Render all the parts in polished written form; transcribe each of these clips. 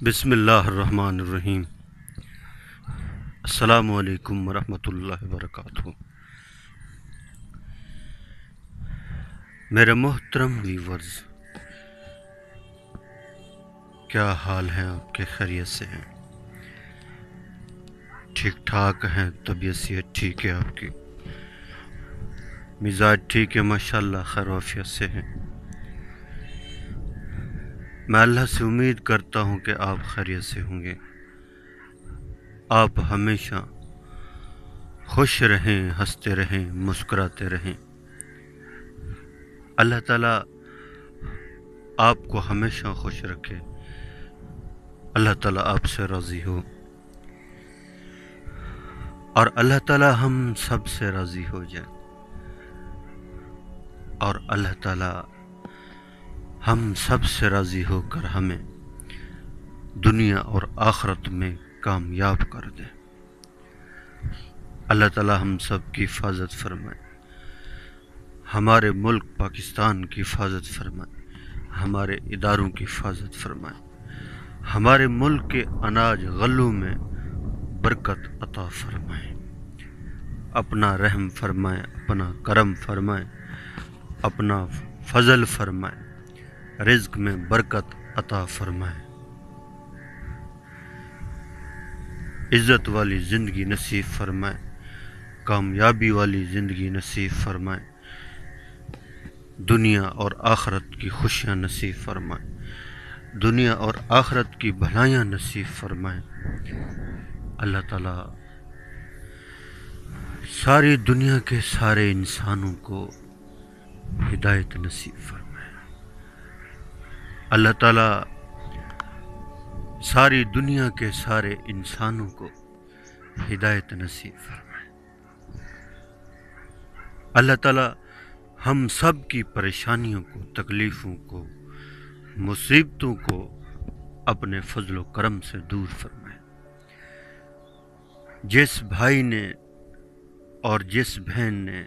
بسم اللہ الرحمن الرحیم۔ السلام علیکم ورحمۃ اللہ وبرکاتہ۔ میرے محترم ویورز، کیا حال ہیں آپ کے؟ خیریت سے ہیں؟ ٹھیک ٹھاک ہیں؟ طبیعت صحت ٹھیک ہے آپ کی؟ مزاج ٹھیک ہے؟ ماشاءاللہ خیر و عافیت سے ہیں؟ میں اللہ سے امید کرتا ہوں کہ آپ خیریت سے ہوں گے۔ آپ ہمیشہ خوش رہیں، ہنستے رہیں، مسکراتے رہیں۔ اللہ تعالیٰ آپ کو ہمیشہ خوش رکھے، اللہ تعالیٰ آپ سے راضی ہو، اور اللہ تعالیٰ ہم سب سے راضی ہو جائے، اور اللہ تعالیٰ ہم سب سے راضی ہو کر ہمیں دنیا اور آخرت میں کامیاب کر دے۔ اللہ تعالیٰ ہم سب کی حفاظت فرمائے، ہمارے ملک پاکستان کی حفاظت فرمائے، ہمارے اداروں کی حفاظت فرمائے، ہمارے ملک کے اناج غلوں میں برکت عطا فرمائے، اپنا رحم فرمائے، اپنا کرم فرمائے، اپنا فضل فرمائے، رزق میں برکت عطا فرمائے، عزت والی زندگی نصیب فرمائے، کامیابی والی زندگی نصیب فرمائے، دنیا اور آخرت کی خوشیاں نصیب فرمائے، دنیا اور آخرت کی بھلائیاں نصیب فرمائے۔ اللہ تعالیٰ ساری دنیا کے سارے انسانوں کو ہدایت نصیب فرمائے۔ اللہ تعالیٰ ساری دنیا کے سارے انسانوں کو ہدایت نصیب فرمائے۔ اللہ تعالیٰ ہم سب کی پریشانیوں کو، تکلیفوں کو، مصیبتوں کو اپنے فضل و کرم سے دور فرمائے۔ جس بھائی نے اور جس بہن نے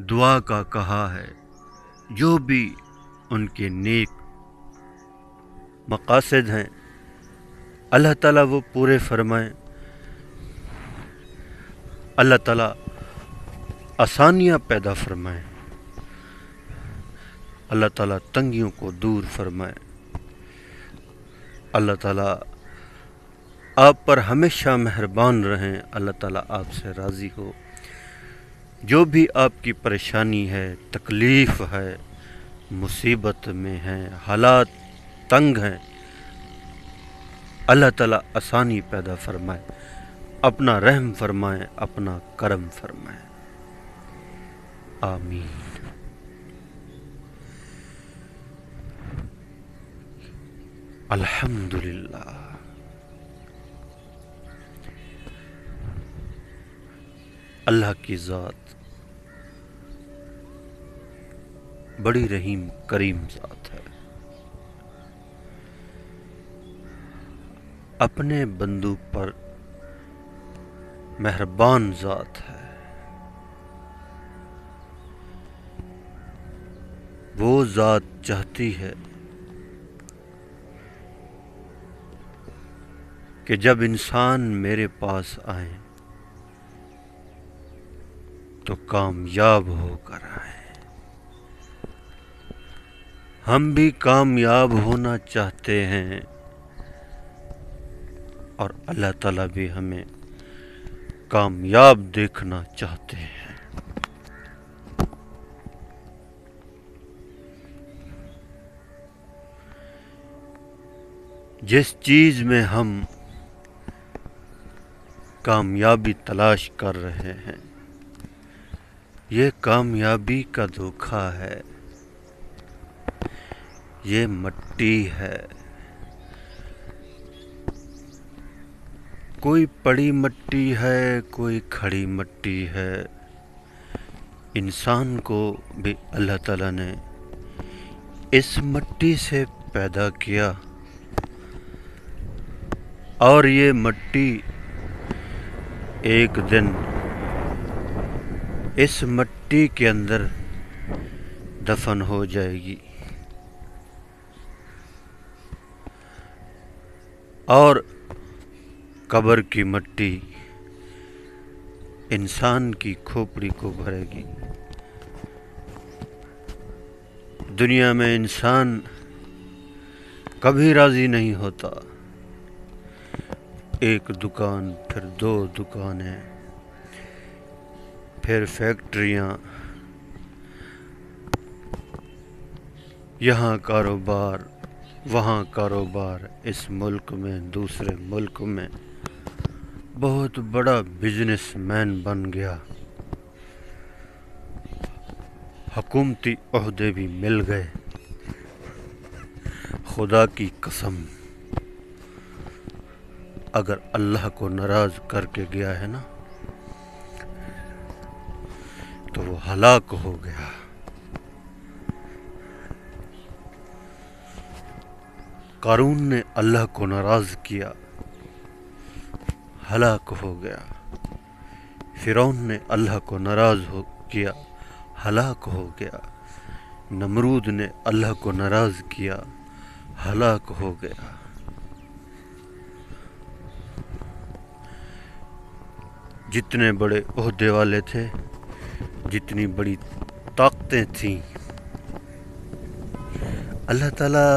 دعا کا کہا ہے، جو بھی ان کے نیک مقاصد ہیں، اللہ تعالیٰ وہ پورے فرمائیں۔ اللہ تعالیٰ آسانیاں پیدا فرمائیں، اللہ تعالیٰ تنگیوں کو دور فرمائے، اللہ تعالیٰ آپ پر ہمیشہ مہربان رہیں، اللہ تعالیٰ آپ سے راضی ہو۔ جو بھی آپ کی پریشانی ہے، تکلیف ہے، مصیبت میں ہیں، حالات تنگ ہیں، اللہ تعالیٰ آسانی پیدا فرمائے، اپنا رحم فرمائے، اپنا کرم فرمائے۔ آمین۔ الحمدللہ۔ اللہ کی ذات بڑی رحیم کریم ذات ہے، اپنے بندوں پر مہربان ذات ہے۔ وہ ذات چاہتی ہے کہ جب انسان میرے پاس آئیں تو کامیاب ہو کر آئیں۔ ہم بھی کامیاب ہونا چاہتے ہیں، اور اللہ تعالیٰ بھی ہمیں کامیاب دیکھنا چاہتے ہیں۔ جس چیز میں ہم کامیابی تلاش کر رہے ہیں، یہ کامیابی کا دھوکہ ہے، یہ مٹی ہے۔ کوئی پڑی مٹی ہے، کوئی کھڑی مٹی ہے۔ انسان کو بھی اللہ تعالیٰ نے اس مٹی سے پیدا کیا، اور یہ مٹی ایک دن اس مٹی کے اندر دفن ہو جائے گی۔ اور قبر کی مٹی انسان کی کھوپڑی کو بھرے گی۔ دنیا میں انسان کبھی راضی نہیں ہوتا، ایک دکان، پھر 2 دکانیں، پھر فیکٹریاں، یہاں کاروبار، وہاں کاروبار، اس ملک میں، دوسرے ملک میں، بہت بڑا بزنس مین بن گیا، حکومتی عہدے بھی مل گئے۔ خدا کی قسم، اگر اللہ کو ناراض کر کے گیا ہے نا تو وہ ہلاک ہو گیا۔ قارون نے اللہ کو ناراض کیا، ہلاک ہو گیا۔ فرعون نے اللہ کو ناراض کیا، ہلاک ہو گیا۔ نمرود نے اللہ کو ناراض کیا، ہلاک ہو گیا۔ جتنے بڑے عہدے والے تھے، جتنی بڑی طاقتیں تھیں، اللہ تعالیٰ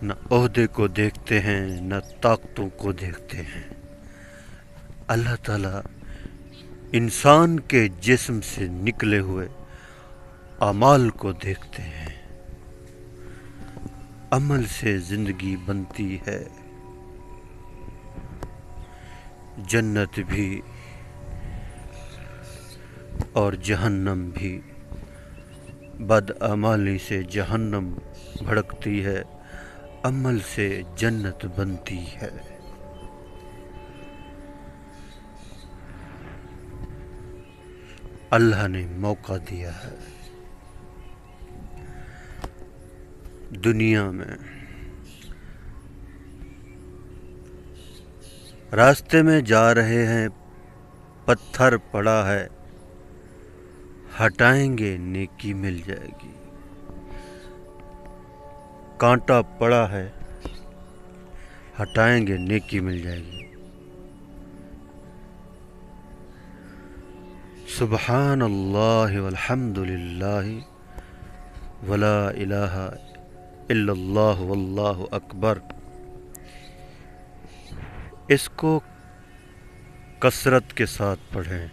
نہ عہدے کو دیکھتے ہیں نہ طاقتوں کو دیکھتے ہیں۔ اللہ تعالیٰ انسان کے جسم سے نکلے ہوئے اعمال کو دیکھتے ہیں۔ عمل سے زندگی بنتی ہے، جنت بھی اور جہنم بھی۔ بدعمالی سے جہنم بھڑکتی ہے، عمل سے جنت بنتی ہے۔ اللہ نے موقع دیا ہے دنیا میں، راستے میں جا رہے ہیں، پتھر پڑا ہے، ہٹائیں گے نیکی مل جائے گی۔ کانٹا پڑا ہے، ہٹائیں گے نیکی مل جائے گی۔ سبحان اللہ والحمد للہ ولا الہ الا اللہ واللہ اکبر، اس کو کثرت کے ساتھ پڑھیں۔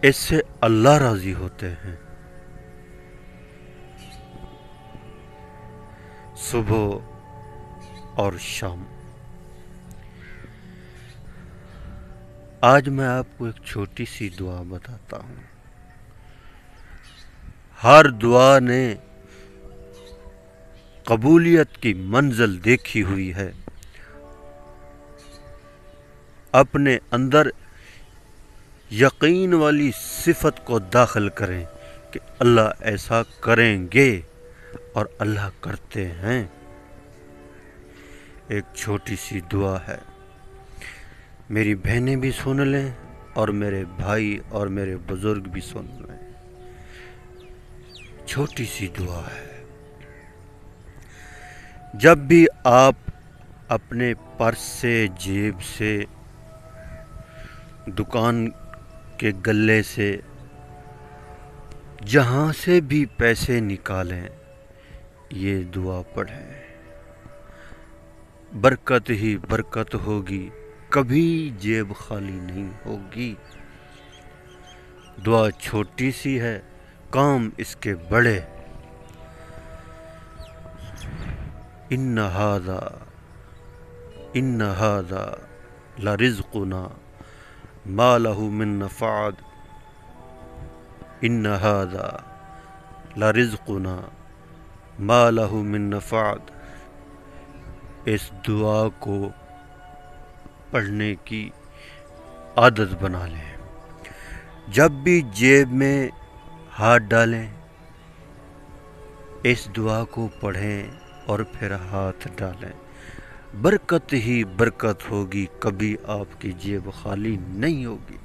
اس سے اللہ راضی ہوتے ہیں۔ صبح اور شام۔ آج میں آپ کو ایک چھوٹی سی دعا بتاتا ہوں۔ ہر دعا نے قبولیت کی منزل دیکھی ہوئی ہے۔ اپنے اندر یقین والی صفت کو داخل کریں کہ اللہ ایسا کریں گے، اور اللہ کرتے ہیں۔ ایک چھوٹی سی دعا ہے، میری بہنیں بھی سن لیں اور میرے بھائی اور میرے بزرگ بھی سن لیں۔ چھوٹی سی دعا ہے۔ جب بھی آپ اپنے پرس سے، جیب سے، دکان کے گلے سے، جہاں سے بھی پیسے نکالیں، یہ دعا پڑھیں، برکت ہی برکت ہوگی، کبھی جیب خالی نہیں ہوگی۔ دعا چھوٹی سی ہے، کام اس کے بڑے۔ ان ھذا لرزقنا ما له من نفاد، ان ھذا لرزقنا ما له من نفاد۔ اس دعا کو پڑھنے کی عادت بنا لیں۔ جب بھی جیب میں ہاتھ ڈالیں، اس دعا کو پڑھیں اور پھر ہاتھ ڈالیں، برکت ہی برکت ہوگی، کبھی آپ کی جیب خالی نہیں ہوگی۔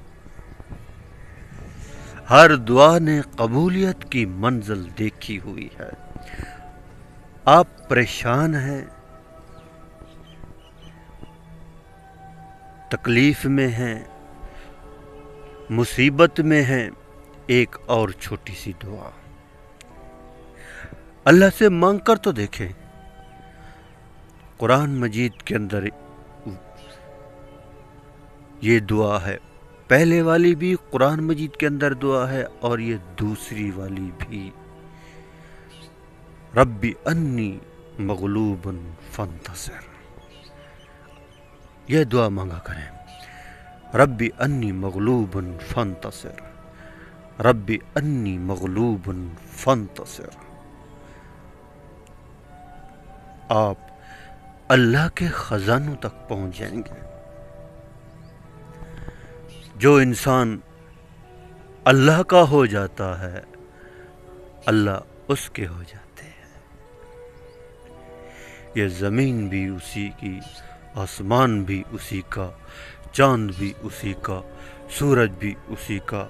ہر دعا نے قبولیت کی منزل دیکھی ہوئی ہے۔ آپ پریشان ہیں، تکلیف میں ہیں، مصیبت میں ہیں، ایک اور چھوٹی سی دعا اللہ سے مانگ کر تو دیکھیں۔ قرآن مجید کے اندر یہ دعا ہے، پہلے والی بھی قرآن مجید کے اندر دعا ہے اور یہ دوسری والی بھی، رب انی مغلوب فانتصر۔ یہ دعا مانگا کریں، رب انی مغلوب فانتصر، رب انی مغلوب فانتصر۔ آپ اللہ کے خزانوں تک پہنچ جائیں گے۔ جو انسان اللہ کا ہو جاتا ہے، اللہ اس کے ہو جاتے ہیں۔ یہ زمین بھی اسی کی، آسمان بھی اسی کا، چاند بھی اسی کا، سورج بھی اسی کا،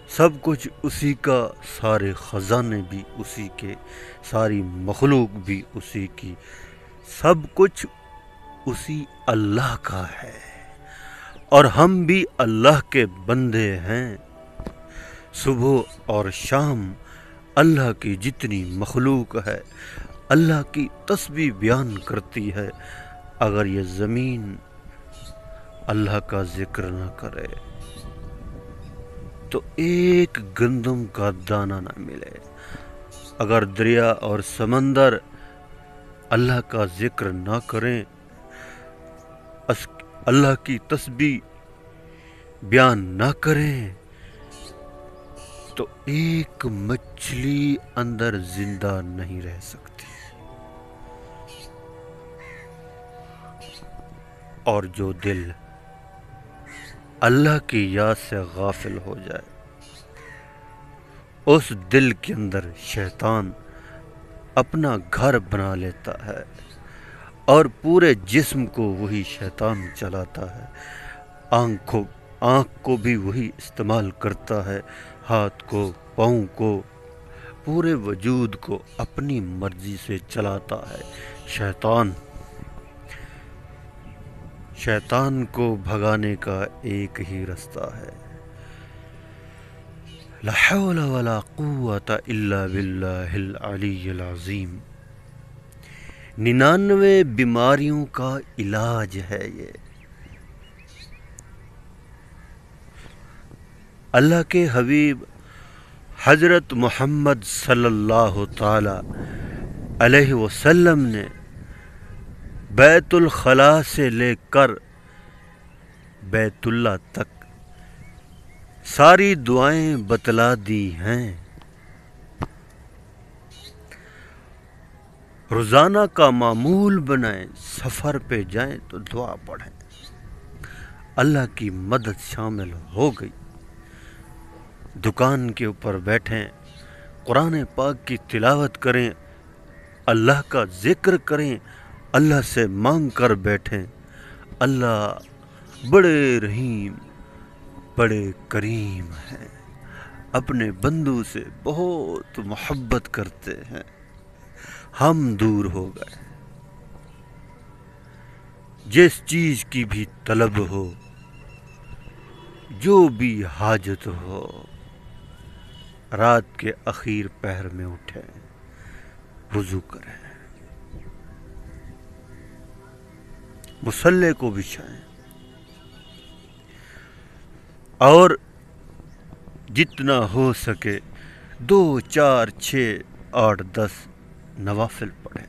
سب کچھ اسی کا، سارے خزانے بھی اسی کے، ساری مخلوق بھی اسی کی، سب کچھ اسی اللہ کا ہے، اور ہم بھی اللہ کے بندے ہیں۔ صبح اور شام اللہ کی جتنی مخلوق ہے اللہ کی تسبیح بیان کرتی ہے۔ اگر یہ زمین اللہ کا ذکر نہ کرے تو ایک گندم کا دانہ نہ ملے۔ اگر دریا اور سمندر اللہ کا ذکر نہ کریں، اللہ کی تسبیح بیان نہ کریں، تو ایک مچھلی اندر زندہ نہیں رہ سکتی۔ اور جو دل اللہ کی یاد سے غافل ہو جائے، اس دل کے اندر شیطان اپنا گھر بنا لیتا ہے اور پورے جسم کو وہی شیطان چلاتا ہے۔ آنکھ کو بھی وہی استعمال کرتا ہے، ہاتھ کو، پاؤں کو، پورے وجود کو اپنی مرضی سے چلاتا ہے۔ شیطان کو بھگانے کا ایک ہی رستہ ہے، لا حول ولا قوت الا باللہ العلی العظیم۔ 99 بیماریوں کا علاج ہے یہ۔ اللہ کے حبیب حضرت محمد صلی اللہ تعالی علیہ وسلم نے بیت الخلاء سے لے کر بیت اللہ تک ساری دعائیں بتلا دی ہیں۔ روزانہ کا معمول بنائیں، سفر پہ جائیں تو دعا پڑھیں، اللہ کی مدد شامل ہو گئی۔ دکان کے اوپر بیٹھیں، قرآن پاک کی تلاوت کریں، اللہ کا ذکر کریں، اللہ سے مانگ کر بیٹھیں۔ اللہ بڑے رحیم، بڑے کریم ہیں، اپنے بندوں سے بہت محبت کرتے ہیں۔ ہم دور ہو گئے، جس چیز کی بھی طلب ہو، جو بھی حاجت ہو، رات کے اخیر پہر میں اٹھیں، وضو کریں، مصلے کو بچھائیں، اور جتنا ہو سکے 2 4 6 8 10 نوافل پڑھیں،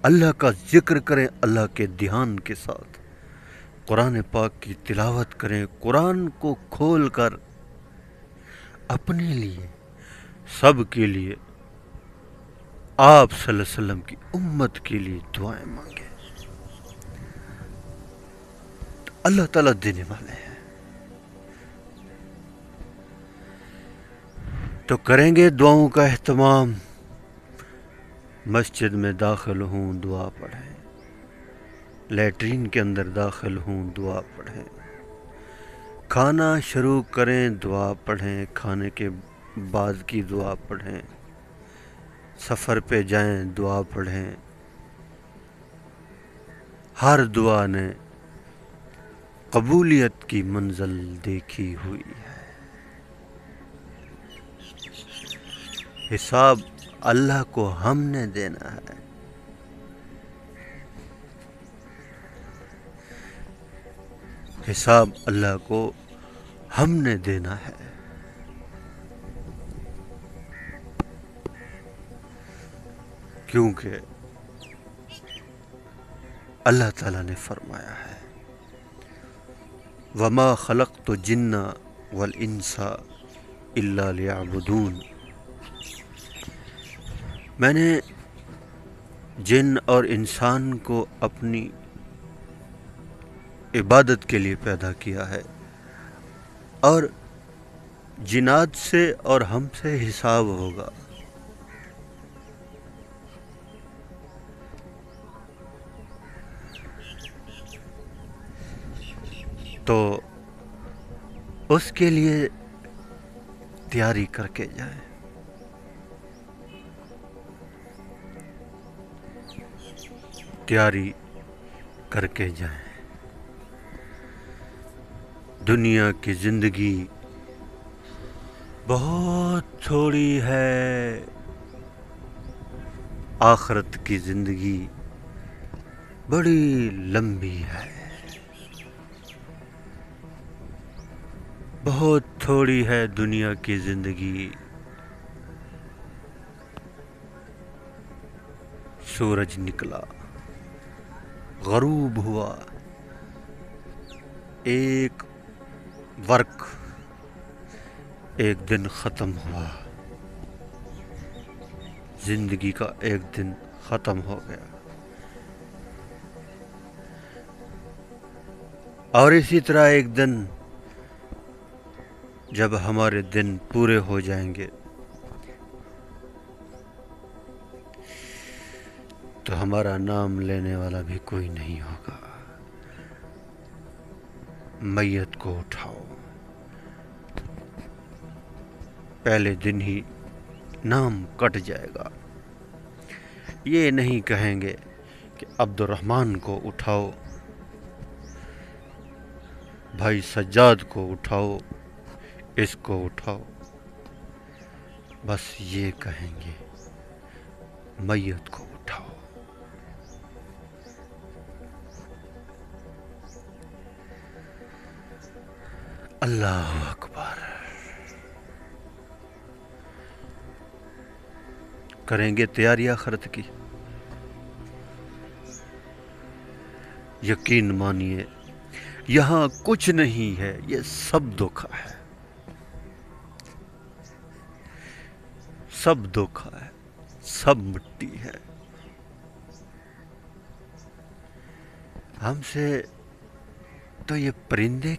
اللہ کا ذکر کریں، اللہ کے دھیان کے ساتھ قرآن پاک کی تلاوت کریں، قرآن کو کھول کر اپنے لیے، سب کے لیے، آپ صلی اللہ علیہ وسلم کی امت کے لیے دعائیں مانگیں۔ اللہ تعالیٰ دینے والے ہیں۔ تو کریں گے دعاؤں کا اہتمام۔ مسجد میں داخل ہوں دعا پڑھیں، لیٹرین کے اندر داخل ہوں دعا پڑھیں، کھانا شروع کریں دعا پڑھیں، کھانے کے بعد کی دعا پڑھیں، سفر پہ جائیں دعا پڑھیں، ہر دعا نے قبولیت کی منزل دیکھی ہوئی ہے۔ حساب اللہ کو ہم نے دینا ہے۔ حساب اللہ کو ہم نے دینا ہے۔ کیونکہ اللہ تعالیٰ نے فرمایا ہے وَمَا خَلَقْتُ الْجِنَّ وَالْإِنسَ إِلَّا لِيَعْبُدُونَ، میں نے جن اور انسان کو اپنی عبادت کے لیے پیدا کیا ہے، اور جنات سے اور ہم سے حساب ہوگا۔ تو اس کے لیے تیاری کر کے جائیں۔ تیاری کر کے جائیں۔ دنیا کی زندگی بہت تھوڑی ہے، آخرت کی زندگی بڑی لمبی ہے۔ بہت تھوڑی ہے دنیا کی زندگی۔ سورج نکلا، غروب ہوا، ایک ورق ایک دن ختم ہوا، زندگی کا ایک دن ختم ہو گیا، اور اسی طرح ایک دن جب ہمارے دن پورے ہو جائیں گے تو ہمارا نام لینے والا بھی کوئی نہیں ہوگا۔ میت کو اٹھاؤ، پہلے دن ہی نام کٹ جائے گا۔ یہ نہیں کہیں گے کہ عبد الرحمن کو اٹھاؤ، بھائی سجاد کو اٹھاؤ، اس کو اٹھاؤ، بس یہ کہیں گے میت کو اٹھاؤ۔ اللہ اکبر۔ کریں گے تیاری آخرت کی؟ یقین مانیے یہاں کچھ نہیں ہے، یہ سب دھوکا ہے، سب دھوکا ہے، سب مٹی ہے۔ ہم سے تو یہ پرندے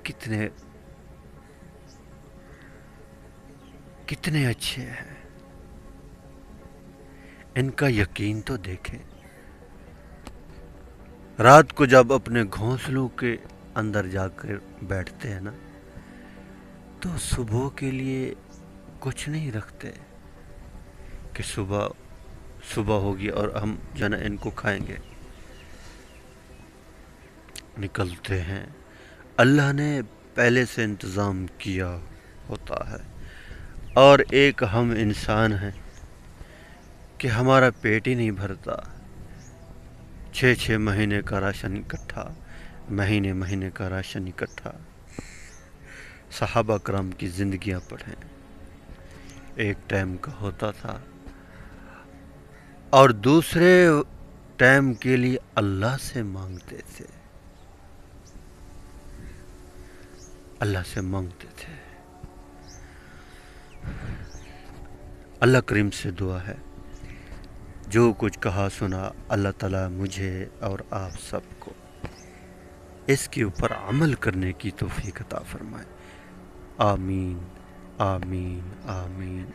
کتنے اچھے ہیں، ان کا یقین تو دیکھیں۔ رات کو جب اپنے گھونسلوں کے اندر جا کر بیٹھتے ہیں نا، تو صبح کے لیے کچھ نہیں رکھتے کہ صبح ہوگی اور ہم جنا ان کو کھائیں گے۔ نکلتے ہیں، اللہ نے پہلے سے انتظام کیا ہوتا ہے، اور ایک ہم انسان ہیں کہ ہمارا پیٹ ہی نہیں بھرتا۔ 6 مہینے کا راشن اکٹھا، مہینے کا راشن اکٹھا۔ صحابہ کرام کی زندگیاں پڑھیں، ایک ٹائم کا ہوتا تھا، اور دوسرے ٹائم کے لیے اللہ سے مانگتے تھے، اللہ سے مانگتے تھے۔ اللہ کریم سے دعا ہے جو کچھ کہا سنا اللہ تعالیٰ مجھے اور آپ سب کو اس کے اوپر عمل کرنے کی توفیق عطا فرمائے۔ آمین آمین آمین۔